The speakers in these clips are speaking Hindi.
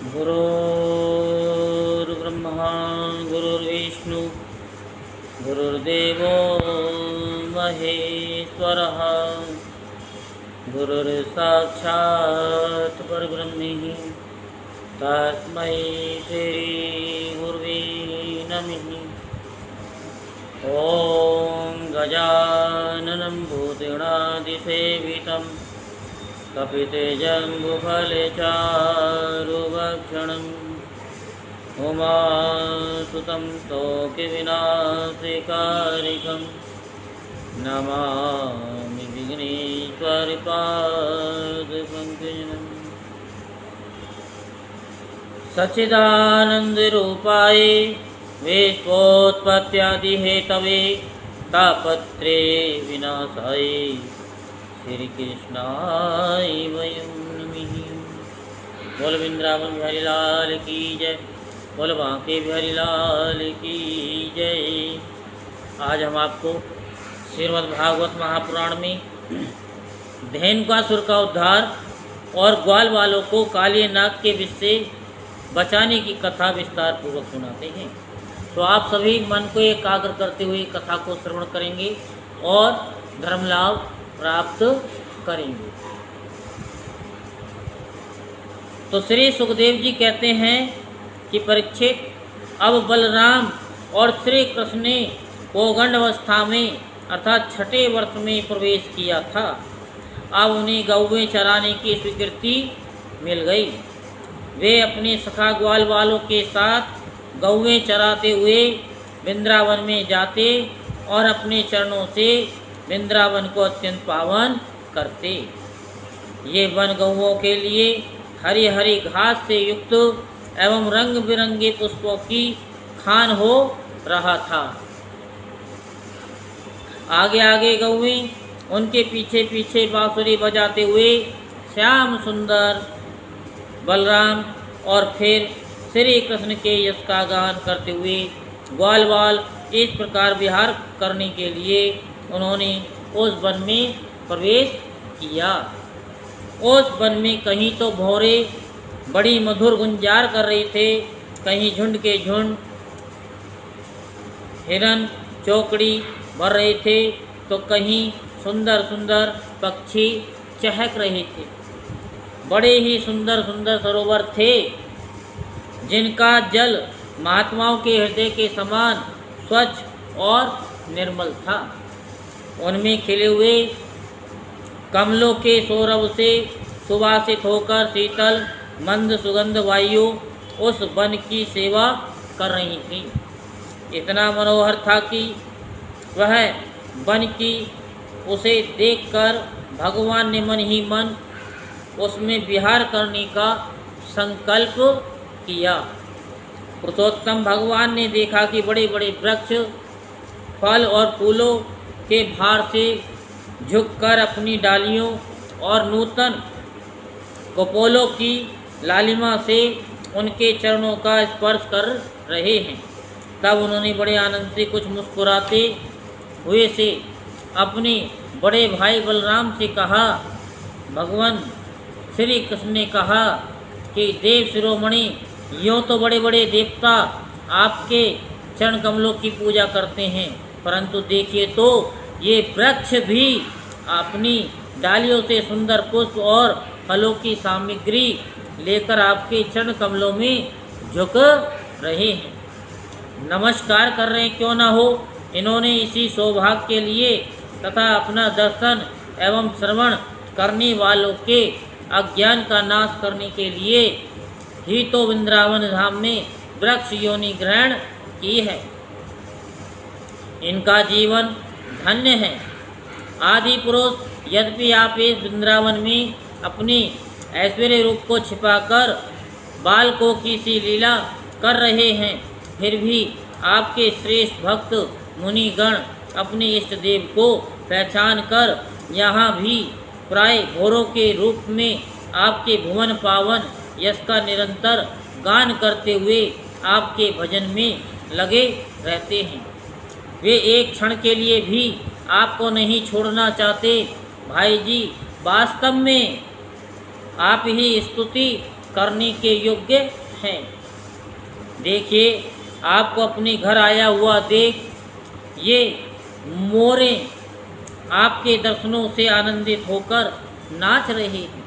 गुरुर्ब्रह्मा गुरुर्विष्णु गुरुर्देवो महेश्वरः गुरुर्साक्षात् परब्रह्म तस्मै श्री गुरुवे नमः। ॐ गजाननं भूतगणाधिसेवितं कपितजम्बुफलचारुभक्षणम् उमासुतं स्तोकविनाशकारिकं नमामि विघ्नेश्वरपादपङ्कजम्। सच्चिदानन्दरूपाय विश्वोत्पत्त्यादिहेतवे तापत्रे विनाशाय श्रीकृष्णाय वयं नमः। बोल वृंदावन बिहारी लाल की जय, बोल बांके बिहारी लाल की जय। आज हम आपको श्रीमद् भागवत महापुराण में धेनुकासुर का उद्धार और ग्वाल वालों को काले नाग के विष से बचाने की कथा विस्तार पूर्वक सुनाते हैं। तो आप सभी मन को एकाग्र करते हुए कथा को श्रवण करेंगे और धर्म लाभ प्राप्त करेंगे। तो श्री सुखदेव जी कहते हैं कि परीक्षित, अब बलराम और श्री कृष्ण ने पौगंड अवस्था में अर्थात छठे वर्ष में प्रवेश किया था। अब उन्हें गौवें चराने की स्वीकृति मिल गई। वे अपने सखा ग्वाल वालों के साथ गौवें चराते हुए वृंदावन में जाते और अपने चरणों से वृंदावन को अत्यंत पावन करते। ये वन गौओं के लिए हरी हरी घास से युक्त एवं रंग बिरंगे पुष्पों की खान हो रहा था। आगे आगे गौवें, उनके पीछे पीछे बांसुरी बजाते हुए श्याम सुंदर बलराम और फिर श्री कृष्ण के यश का गान करते हुए ग्वाल वाल इस प्रकार विहार करने के लिए उन्होंने उस वन में प्रवेश किया। उस वन में कहीं तो भौरे बड़ी मधुर गुंजार कर रहे थे, कहीं झुंड के झुंड हिरन चौकड़ी भर रहे थे, तो कहीं सुंदर सुंदर पक्षी चहक रहे थे। बड़े ही सुंदर सुंदर सरोवर थे जिनका जल महात्माओं के हृदय के समान स्वच्छ और निर्मल था। उनमें खिले हुए कमलों के सौरभ से सुवासित होकर शीतल मंद सुगंध वायु उस वन की सेवा कर रही थी। इतना मनोहर था कि वह वन की उसे देखकर भगवान ने मन ही मन उसमें विहार करने का संकल्प किया। पुरुषोत्तम भगवान ने देखा कि बड़े बड़े वृक्ष फल और फूलों के भार से झुककर अपनी डालियों और नूतन कपोलों की लालिमा से उनके चरणों का स्पर्श कर रहे हैं। तब उन्होंने बड़े आनंद से कुछ मुस्कुराते हुए से अपने बड़े भाई बलराम से कहा। भगवान श्री कृष्ण ने कहा कि देव शिरोमणि, यूँ तो बड़े बड़े देवता आपके चरण कमलों की पूजा करते हैं, परंतु देखिए तो ये वृक्ष भी अपनी डालियों से सुंदर पुष्प और फलों की सामग्री लेकर आपके चरण कमलों में झुक रहे हैं, नमस्कार कर रहे हैं। क्यों ना हो, इन्होंने इसी सौभाग्य के लिए तथा अपना दर्शन एवं श्रवण करने वालों के अज्ञान का नाश करने के लिए ही तो वृंदावन धाम में वृक्ष योनि ग्रहण की है। इनका जीवन धन्य है। आदि पुरुष यद्यपि आप इस वृंदावन में अपने ऐश्वर्य रूप को छिपाकर बालकों की सी लीला कर रहे हैं, फिर भी आपके श्रेष्ठ भक्त मुनिगण अपने इष्ट देव को पहचान कर यहाँ भी प्राय भोरों के रूप में आपके भुवन पावन यश का निरंतर गान करते हुए आपके भजन में लगे रहते हैं। वे एक क्षण के लिए भी आपको नहीं छोड़ना चाहते। भाई जी, वास्तव में आप ही स्तुति करने के योग्य हैं। देखिए, आपको अपने घर आया हुआ देख ये मोरें आपके दर्शनों से आनंदित होकर नाच रहे हैं।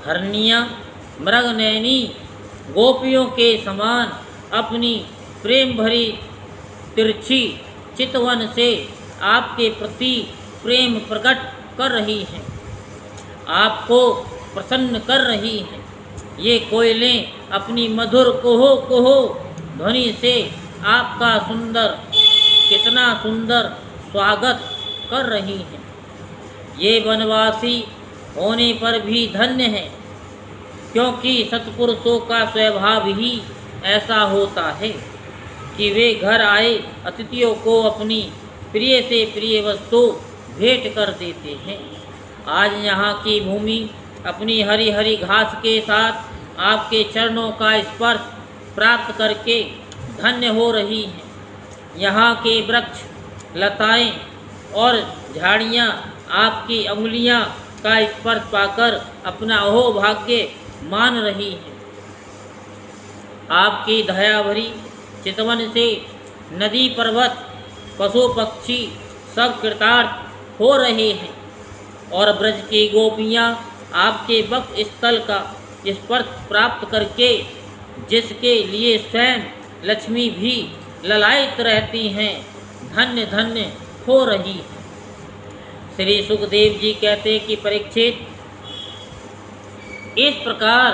हरनिया मृगनयनी गोपियों के समान अपनी प्रेम भरी तिरछी चितवन से आपके प्रति प्रेम प्रकट कर रही हैं, आपको प्रसन्न कर रही हैं। ये कोयलें अपनी मधुर कोहो कोहो ध्वनि से आपका कितना सुंदर स्वागत कर रही हैं। ये वनवासी होने पर भी धन्य है, क्योंकि सत्पुरुषों का स्वभाव ही ऐसा होता है कि वे घर आए अतिथियों को अपनी प्रिय से प्रिय वस्तु भेंट कर देते हैं। आज यहाँ की भूमि अपनी हरी हरी घास के साथ आपके चरणों का स्पर्श प्राप्त करके धन्य हो रही हैं। यहाँ के वृक्ष, लताएं और झाड़ियाँ आपकी अंगुलियाँ का स्पर्श पाकर अपना अहोभाग्य मान रही हैं। आपकी दया भरी चितवन से नदी पर्वत पशु पक्षी सब कृतार्थ हो रहे हैं और ब्रज की गोपियाँ आपके वक्ष स्थल का स्पर्श प्राप्त करके, जिसके लिए स्वयं लक्ष्मी भी ललायित रहती हैं, धन्य धन्य हो रही है। श्री सुखदेव जी कहते कि परीक्षित, इस प्रकार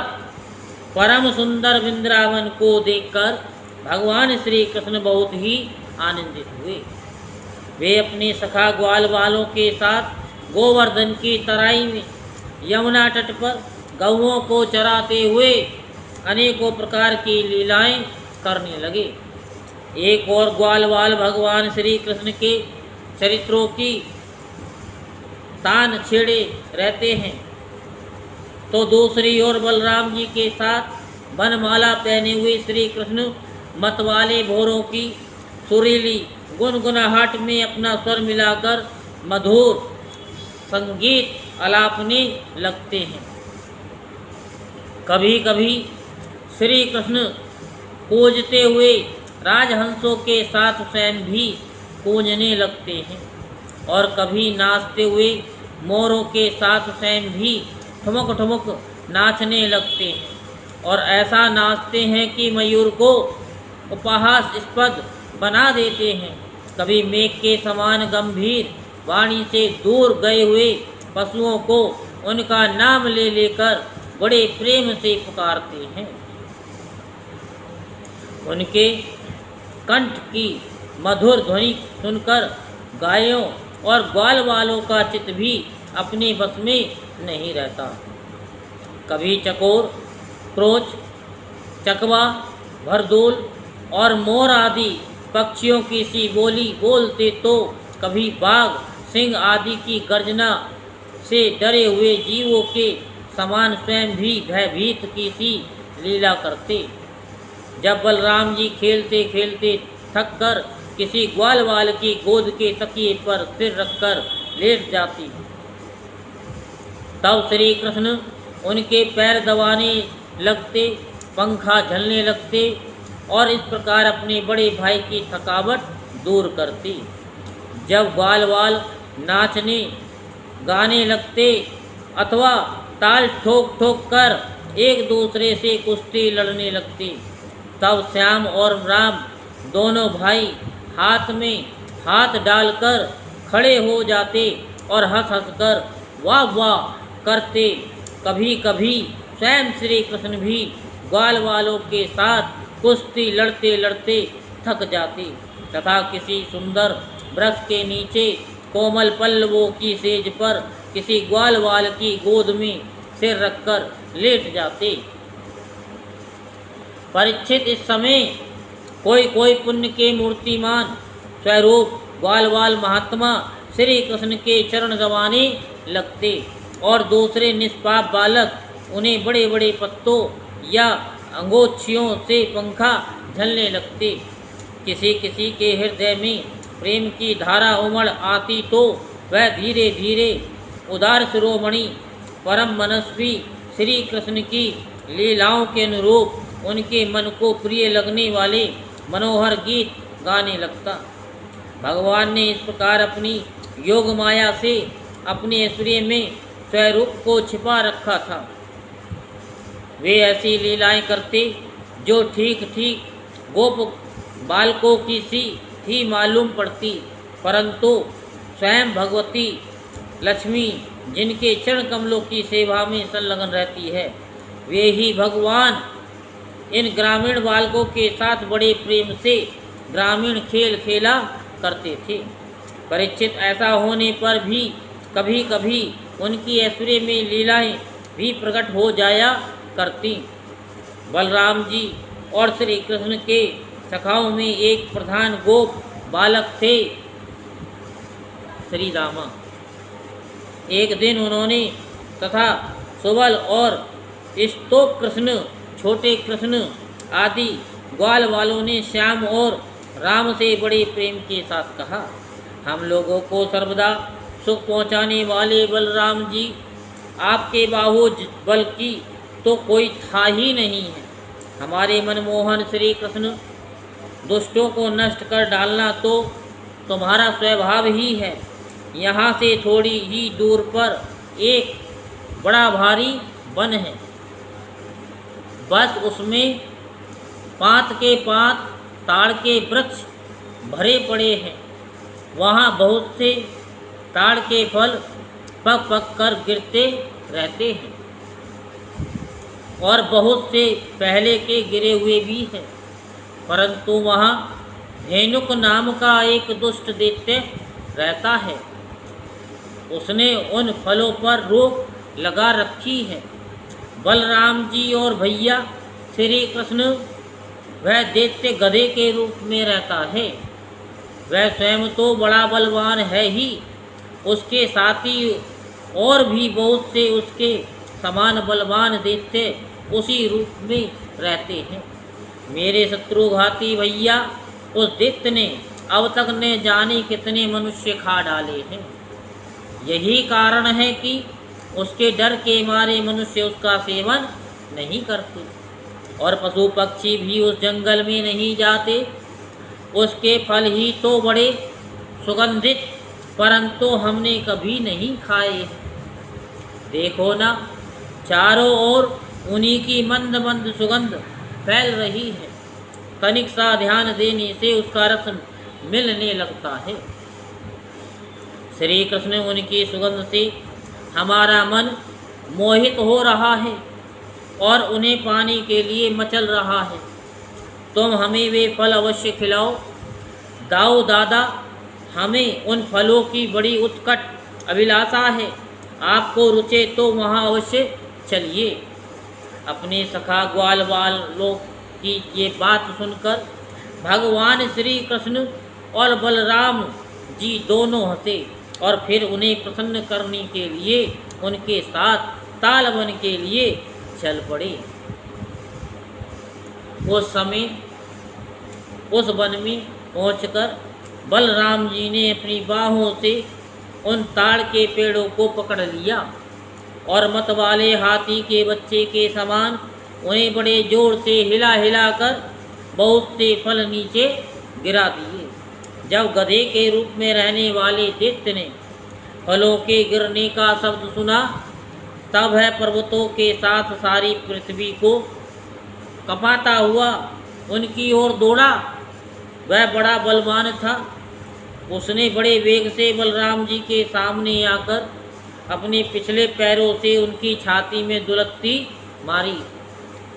परम सुंदर वृंदावन को देखकर भगवान श्री कृष्ण बहुत ही आनंदित हुए। वे अपने सखा ग्वाल वालों के साथ गोवर्धन की तराई में यमुना तट पर गौओं को चराते हुए अनेकों प्रकार की लीलाएं करने लगे। एक और ग्वालवाल भगवान श्री कृष्ण के चरित्रों की तान छेड़े रहते हैं, तो दूसरी ओर बलराम जी के साथ वनमाला पहने हुए श्री कृष्ण मतवाले भोरों की सुरीली गुनगुनाहट में अपना स्वर मिलाकर मधुर संगीत आलापने लगते हैं। कभी कभी श्री कृष्ण कूजते हुए राजहंसों के साथ स्वयं भी कूजने लगते हैं और कभी नाचते हुए मोरों के साथ स्वयं भी ठुमक ठुमक नाचने लगते हैं और ऐसा नाचते हैं कि मयूर को उपहासास्पद बना देते हैं। कभी मेघ के समान गंभीर वाणी से दूर गए हुए पशुओं को उनका नाम ले लेकर बड़े प्रेम से पुकारते हैं। उनके कंठ की मधुर ध्वनि सुनकर गायों और ग्वाल वालों का चित्त भी अपने बस में नहीं रहता। कभी चकोर, क्रोच, चकवा, भरदूल और मोर आदि पक्षियों की सी बोली बोलते, तो कभी बाघ, सिंह आदि की गर्जना से डरे हुए जीवों के समान स्वयं भी भयभीत की सी लीला करते। जब बलराम जी खेलते खेलते थक कर किसी ग्वालवाल की गोद के तकिए पर सिर रखकर लेट जाती, तब श्री कृष्ण उनके पैर दबाने लगते, पंखा झलने लगते और इस प्रकार अपने बड़े भाई की थकावट दूर करती। जब ग्वालवाल नाचने गाने लगते अथवा ताल ठोक ठोक कर एक दूसरे से कुश्ती लड़ने लगते, तब श्याम और राम दोनों भाई हाथ में हाथ डालकर खड़े हो जाते और हंस हंस कर वाह वाह करते। कभी कभी स्वयं श्री कृष्ण भी ग्वाल वालों के साथ कुश्ती लड़ते लड़ते थक जाते तथा किसी सुंदर वृक्ष के नीचे कोमल पल्लवों की सेज पर किसी ग्वालवाल की गोद में सिर रखकर लेट जाते। परीक्षित, इस समय कोई कोई पुण्य के मूर्तिमान स्वरूप ग्वालवाल महात्मा श्री कृष्ण के चरण दबाने लगते और दूसरे निष्पाप बालक उन्हें बड़े बड़े पत्तों या अंगोछियों से पंखा झलने लगते। किसी किसी के हृदय में प्रेम की धारा उमड़ आती तो वह धीरे धीरे उदार शिरोमणि परम मनस्वी श्री कृष्ण की लीलाओं के अनुरूप उनके मन को प्रिय लगने वाले मनोहर गीत गाने लगता। भगवान ने इस प्रकार अपनी योग माया से अपने ऐश्वर्य में स्वरूप को छिपा रखा था। वे ऐसी लीलाएं करते जो ठीक ठीक गोप बालकों की सी ही मालूम पड़ती, परंतु स्वयं भगवती लक्ष्मी जिनके चरण कमलों की सेवा में संलग्न रहती है, वे ही भगवान इन ग्रामीण बालकों के साथ बड़े प्रेम से ग्रामीण खेल खेला करते थे। परीक्षित, ऐसा होने पर भी कभी कभी उनकी ऐश्वर्य में लीलाएं भी प्रकट हो जाया करती। बलराम जी और श्री कृष्ण के सखाओं में एक प्रधान गोप बालक थे, श्री रामा। एक दिन उन्होंने तथा सुबल और स्तोक कृष्ण, छोटे कृष्ण आदि ग्वाल वालों ने श्याम और राम से बड़े प्रेम के साथ कहा, हम लोगों को सर्वदा सुख पहुँचाने वाले बलराम जी, आपके बाहुज बल की तो कोई था ही नहीं है। हमारे मनमोहन श्री कृष्ण, दुष्टों को नष्ट कर डालना तो तुम्हारा स्वभाव ही है। यहाँ से थोड़ी ही दूर पर एक बड़ा भारी वन है, बस उसमें पात के पात ताड़ के वृक्ष भरे पड़े हैं। वहाँ बहुत से ताड़ के फल पक पक कर गिरते रहते हैं और बहुत से पहले के गिरे हुए भी हैं, परंतु वहाँ धेनुक नाम का एक दुष्ट दैत्य रहता है। उसने उन फलों पर रोक लगा रखी है। बलराम जी और भैया श्री कृष्ण, वह दैत्य गधे के रूप में रहता है। वह स्वयं तो बड़ा बलवान है ही, उसके साथी और भी बहुत से उसके समान बलवान दैत्य उसी रूप में रहते हैं। मेरे शत्रुघाती भैया, उस दैत्य ने अब तक न जाने कितने मनुष्य खा डाले हैं। यही कारण है कि उसके डर के मारे मनुष्य उसका सेवन नहीं करते और पशु पक्षी भी उस जंगल में नहीं जाते। उसके फल ही तो बड़े सुगंधित, परंतु हमने कभी नहीं खाए। देखो ना, चारों ओर उन्हीं की मंद मंद सुगंध फैल रही है। तनिक सा ध्यान देने से उसका रस मिलने लगता है। श्री कृष्ण, उनकी सुगंध से हमारा मन मोहित हो रहा है और उन्हें पाने के लिए मचल रहा है। तुम हमें वे फल अवश्य खिलाओ। दाऊ दादा, हमें उन फलों की बड़ी उत्कट अभिलाषा है। आपको रुचे तो वहाँ अवश्य चलिए। अपने सखा ग्वाल वालों की ये बात सुनकर भगवान श्री कृष्ण और बलराम जी दोनों हंसे और फिर उन्हें प्रसन्न करने के लिए उनके साथ ताल बन के लिए चल पड़े। उस समय उस वन में पहुंचकर बलराम जी ने अपनी बाहों से उन ताड़ के पेड़ों को पकड़ लिया और मतवाले हाथी के बच्चे के समान उन्हें बड़े जोर से हिला हिला कर बहुत से फल नीचे गिरा दिए। जब गधे के रूप में रहने वाले दैत्य ने फलों के गिरने का शब्द सुना, तब वह पर्वतों के साथ सारी पृथ्वी को कपाता हुआ उनकी ओर दौड़ा। वह बड़ा बलवान था। उसने बड़े वेग से बलराम जी के सामने आकर अपने पिछले पैरों से उनकी छाती में दुलत्ती मारी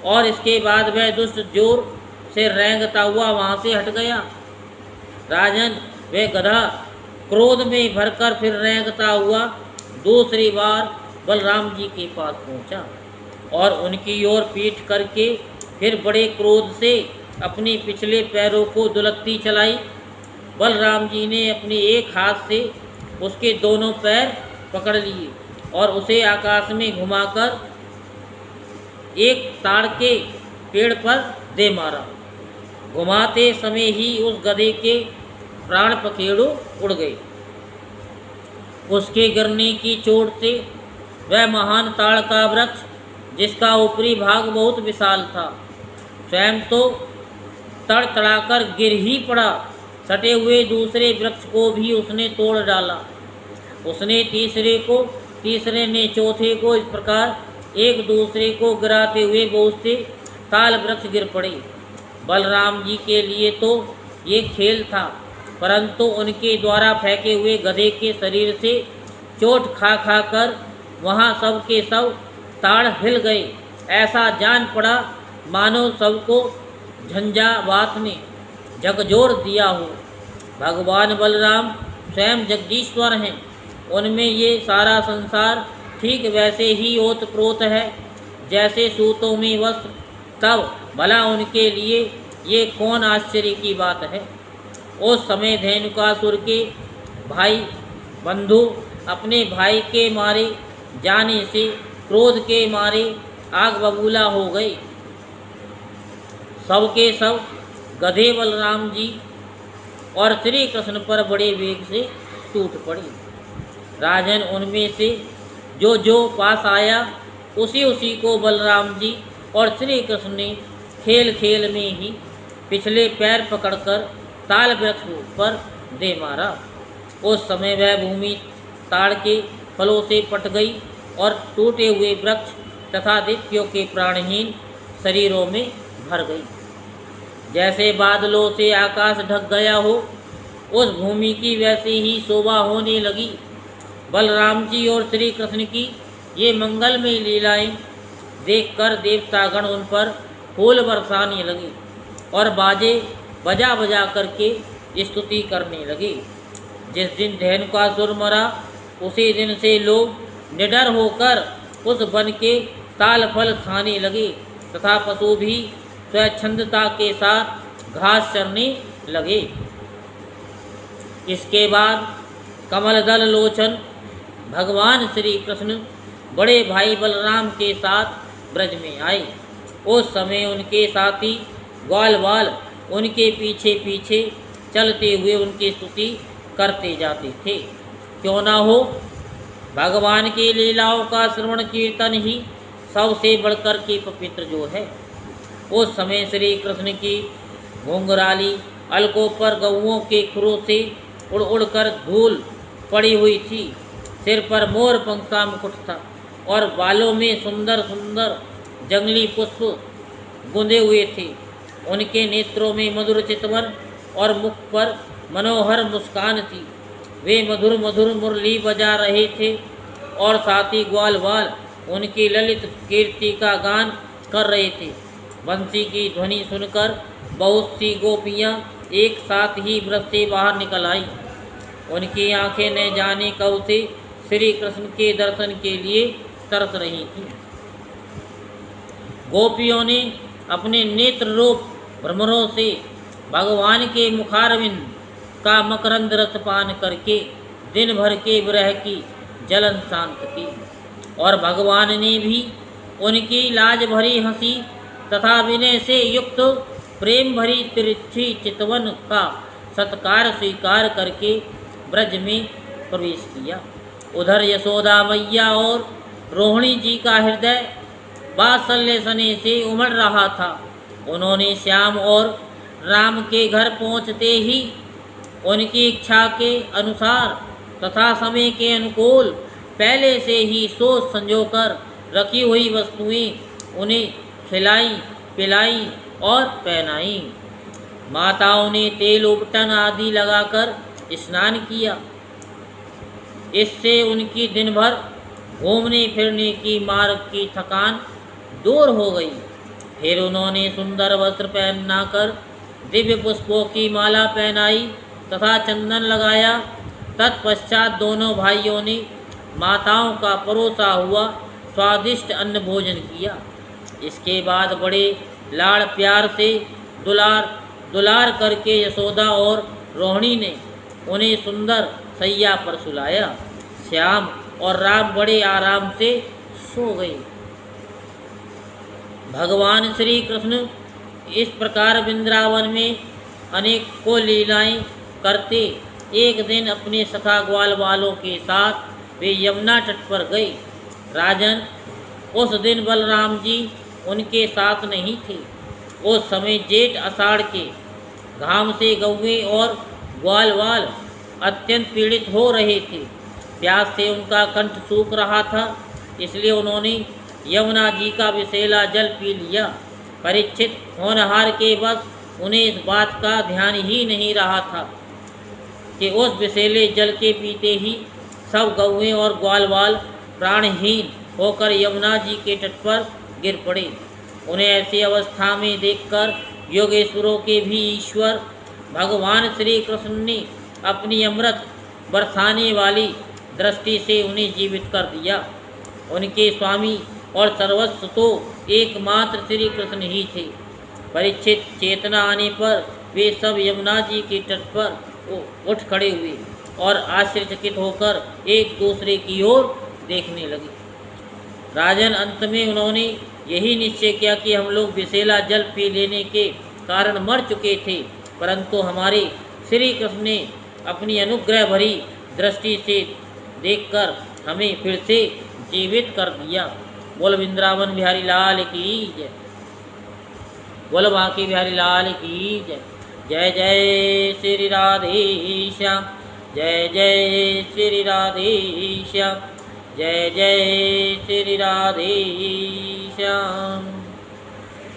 और इसके बाद वह दुष्ट जोर से रेंगता हुआ वहाँ से हट गया। राजन, वह गधा क्रोध में भरकर फिर रेंगता हुआ दूसरी बार बलराम जी के पास पहुँचा और उनकी ओर पीठ करके फिर बड़े क्रोध से अपने पिछले पैरों को दुलत्ती चलाई। बलराम जी ने अपने एक हाथ से उसके दोनों पैर पकड़ लिए और उसे आकाश में घुमाकर एक ताड़ के पेड़ पर दे मारा। घुमाते समय ही उस गधे के प्राण पखेरु उड़ गए। उसके गिरने की चोट से वह महान ताड़ का वृक्ष जिसका ऊपरी भाग बहुत विशाल था। स्वयं तो तड़तड़ाकर गिर ही पड़ा। सटे हुए दूसरे वृक्ष को भी उसने तोड़ डाला। उसने तीसरे ने चौथे को, इस प्रकार एक दूसरे को गिराते हुए बहुत से ताल वृक्ष गिर पड़े। बलराम जी के लिए तो ये खेल था, परंतु उनके द्वारा फेंके हुए गधे के शरीर से चोट खा खा कर वहाँ सब के सब ताड़ हिल गए। ऐसा जान पड़ा मानो सबको झंझावात ने झकझोर दिया हो। भगवान बलराम स्वयं जगदीश्वर हैं। उनमें ये सारा संसार ठीक वैसे ही ओतप्रोत है जैसे सूतों में वस्त्र। तब भला उनके लिए ये कौन आश्चर्य की बात है। उस समय धेनुकासुर के भाई बंधु अपने भाई के मारे जाने से क्रोध के मारे आग बबूला हो गए। सबके सब गधे बलराम जी और श्री कृष्ण पर बड़े वेग से टूट पड़े। राजन, उनमें से जो पास आया उसी को बलराम जी और श्री कृष्ण ने खेल खेल में ही पिछले पैर पकड़कर ताल वृक्ष पर दे मारा। उस समय वह भूमि ताड़ के फलों से पट गई और टूटे हुए वृक्ष तथा दैत्यों के प्राणहीन शरीरों में भर गई। जैसे बादलों से आकाश ढक गया हो, उस भूमि की वैसे ही शोभा होने लगी। बलराम जी और श्री कृष्ण की ये मंगलमय लीलाएं देखकर देवतागण उन पर फूल बरसाने लगे और बाजे बजा बजा करके स्तुति करने लगे। जिस दिन धेनुकासुर मरा, उसी दिन से लोग निडर होकर उस वन के ताल फल खाने लगे तथा पशु भी स्वच्छंदता के साथ घास चरने लगे। इसके बाद कमलदल लोचन भगवान श्री कृष्ण बड़े भाई बलराम के साथ ब्रज में आए। उस समय उनके साथी ग्वालवाल उनके पीछे पीछे चलते हुए उनकी स्तुति करते जाते थे। क्यों ना हो, भगवान की लीलाओं का श्रवण कीर्तन ही सबसे बढ़कर के पवित्र जो है। उस समय श्री कृष्ण की घुंघराली अलकों पर गौओं के खुरों से उड़ उड़कर धूल पड़ी हुई थी। सिर पर मोर पंख का मुकुट था और बालों में सुंदर सुंदर जंगली पुष्प गुंदे हुए थे। उनके नेत्रों में मधुर चितवन और मुख पर मनोहर मुस्कान थी। वे मधुर मधुर मुरली बजा रहे थे और साथी ग्वालवाल उनकी ललित कीर्ति का गान कर रहे थे। बंसी की ध्वनि सुनकर बहुत सी गोपियाँ एक साथ ही ब्रज से बाहर निकल आईं। उनकी आंखें न जाने कब से श्री कृष्ण के दर्शन के लिए तरस रही थीं। गोपियों ने अपने नेत्र रूप भ्रमरों से भगवान के मुखारविंद का मकरंद रस पान करके दिन भर के विरह की जलन शांत की और भगवान ने भी उनकी लाज भरी हंसी तथा विनय से युक्त प्रेम भरी तिरछी चितवन का सत्कार स्वीकार करके ब्रज में प्रवेश किया। उधर यशोदा मैया और रोहिणी जी का हृदय वात्सल्य सने से उमड़ रहा था। उन्होंने श्याम और राम के घर पहुंचते ही उनकी इच्छा के अनुसार तथा समय के अनुकूल पहले से ही सोच संजोकर रखी हुई वस्तुएं उन्हें खिलाई पिलाई और पहनाई। माताओं ने तेल उपटन आदि लगाकर स्नान किया। इससे उनकी दिन भर घूमने फिरने की मार्ग की थकान दूर हो गई। फिर उन्होंने सुंदर वस्त्र पहनाकर दिव्य पुष्पों की माला पहनाई तथा चंदन लगाया। तत्पश्चात दोनों भाइयों ने माताओं का परोसा हुआ स्वादिष्ट अन्न भोजन किया। इसके बाद बड़े लाड़ प्यार से दुलार करके यशोदा और रोहिणी ने उन्हें सुंदर सैया पर सुलाया। श्याम और राम बड़े आराम से सो गए। भगवान श्री कृष्ण इस प्रकार वृंदावन में अनेकों लीलाएं करते एक दिन अपने सखा ग्वाल वालों के साथ वे यमुना तट पर गए। राजन, उस दिन बलराम जी उनके साथ नहीं थे। उस समय जेठ आषाढ़ के घाम से गौएं और ग्वाल वाल अत्यंत पीड़ित हो रहे थे। प्यास से उनका कंठ सूख रहा था, इसलिए उन्होंने यमुना जी का विषैला जल पी लिया। परीक्षित होनहार के बस उन्हें इस बात का ध्यान ही नहीं रहा था कि उस विषैले जल के पीते ही सब गौएं और ग्वालवाल प्राणहीन होकर यमुना जी के तट पर गिर पड़े। उन्हें ऐसी अवस्था में देखकर योगेश्वरों के भी ईश्वर भगवान श्री कृष्ण ने अपनी अमृत बरसाने वाली दृष्टि से उन्हें जीवित कर दिया। उनके स्वामी और सर्वस्व तो एकमात्र श्री कृष्ण ही थे। परीक्षित चेतना आने पर वे सब यमुना जी के तट पर उठ खड़े हुए और आश्चर्यचकित होकर एक दूसरे की ओर देखने लगे। राजन, अंत में उन्होंने यही निश्चय किया कि हम लोग विषैला जल पी लेने के कारण मर चुके थे, परंतु हमारे श्री कृष्ण ने अपनी अनुग्रह भरी दृष्टि से देखकर हमें फिर से जीवित कर दिया। बोल वृंदावन बिहारी लाल की जय। बोल बांके बिहारी लाल की जय। जय जय श्री राधे श्याम, जय जय श्री राधे श्याम, जय जय श्री राधे श्याम।